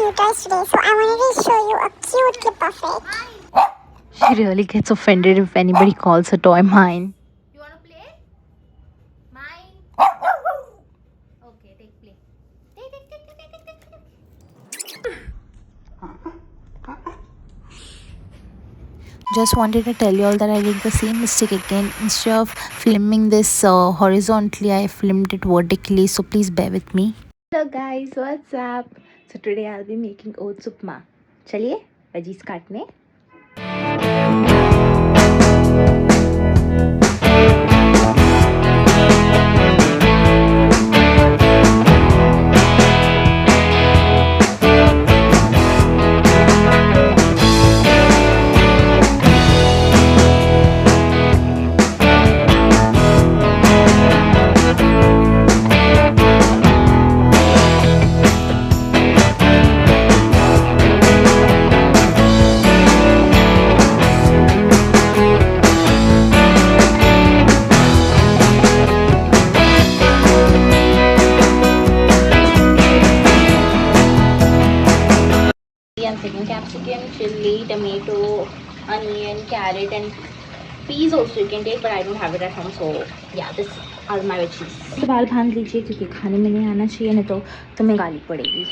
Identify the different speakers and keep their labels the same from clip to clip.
Speaker 1: new toys today, so I wanted to show you a cute clip of it.
Speaker 2: She really gets offended if anybody calls her toy mine.
Speaker 3: You want to play? Mine. Okay, take play. Take.
Speaker 2: Just wanted to tell you all that I did the same mistake again. Instead of filming this horizontally, I filmed it vertically, so please bear with me. Hello guys, what's up? So today I'll be making oats upma. चलिए veggies काटने. I'm taking capsicum, chili, tomato, onion, carrot and peas also you can take, but I don't have it at home, so yeah, this are my veggies. बाल बांध लीजिए क्योंकि खाने में नहीं आना चाहिए, नहीं तो तुम्हें गाली पड़ेगी.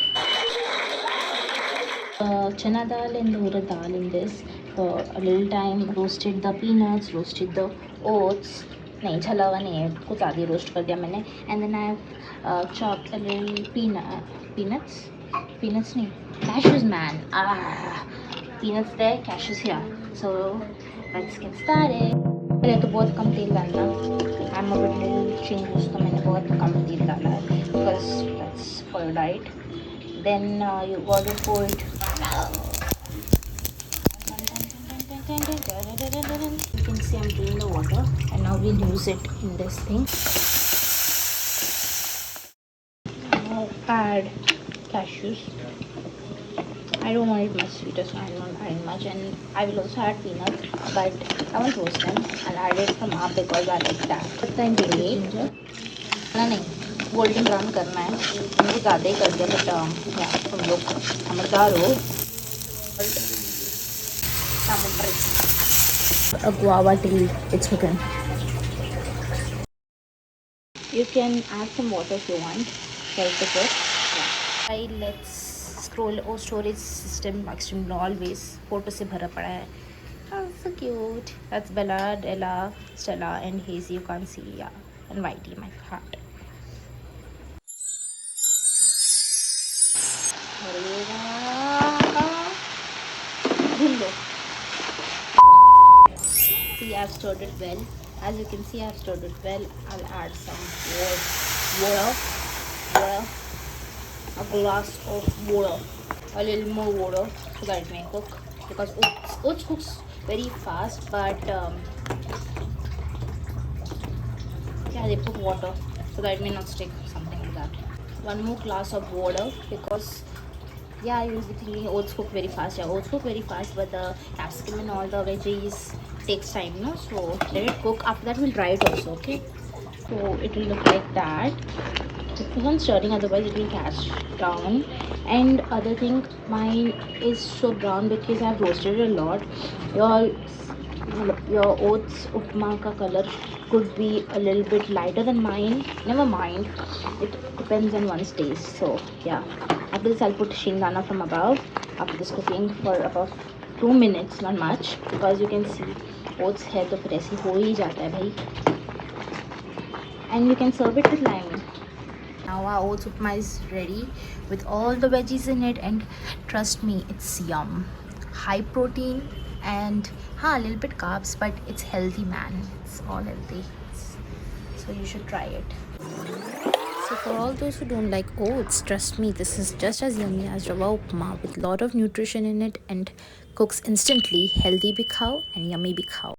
Speaker 2: Chana dal and urad dal in this for a little time. Roasted the peanuts, roasted the oats. नहीं छला हुआ नहीं है, कुछ आधी रोस्ट कर दिया मैंने. And then I have chopped a little peanuts नहीं, cashews man. Peanuts there, cashews here. So let's get started. पहले तो बहुत कम तेल डालना. I'm a little changes, तो मैंने बहुत कम तेल डाला है because that's for your diet. Then you gotta pour it. You can see I'm doing the water, and now we'll use it in this thing. Now add cashews. I don't want it much sweeter, so I'm not adding much. And I will also add peanuts, but I won't roast them. I'll add it from up because I like that. First time we need नहीं golden brown करना है. मुझे ज़्यादा ही कर दिया, but तुम लोग समझदार हो. A guava till it's cooking. You can add some water if you want. Help the cook. Yeah. Let's scroll. Oh, storage system extreme always. Photo से भरा पड़ा है. Oh, so cute. That's Bella, Della, Stella, and Hazy. You can't see, yeah, and Whitey, my heart. See, I've stirred it well. As you can see, I've stirred it well. I'll add some water, a glass of water, a little more water so that it may cook, because oats cooks very fast, but yeah, they put water so that it may not stick, something like that. One more glass of water, because yeah, you'll be thinking oats cook very fast. Yeah, oats cook very fast, but the capsicum and all the veggies takes time, no? So let it cook. After that, we'll dry it also, okay? So it will look like that. Keep on stirring, otherwise it will catch down. And other thing, mine is so brown because I've roasted it a lot. Your oats upma ka color could be a little bit lighter than mine. Never mind, it depends on one's taste. So yeah, after this I'll put shingdana from above. After this cooking for about 2 minutes, not much, because you can see oats है तो फिर ऐसे हो ही जाता है भाई. And you can serve it with lime. Now our oats upma is ready with all the veggies in it, and trust me, it's yum. High protein and a little bit carbs, but it's healthy, man. It's all healthy. So you should try it. So for all those who don't like oats, trust me, this is just as yummy as rava upma with lot of nutrition in it and cooks instantly. Healthy bhi khao and yummy bhi khao.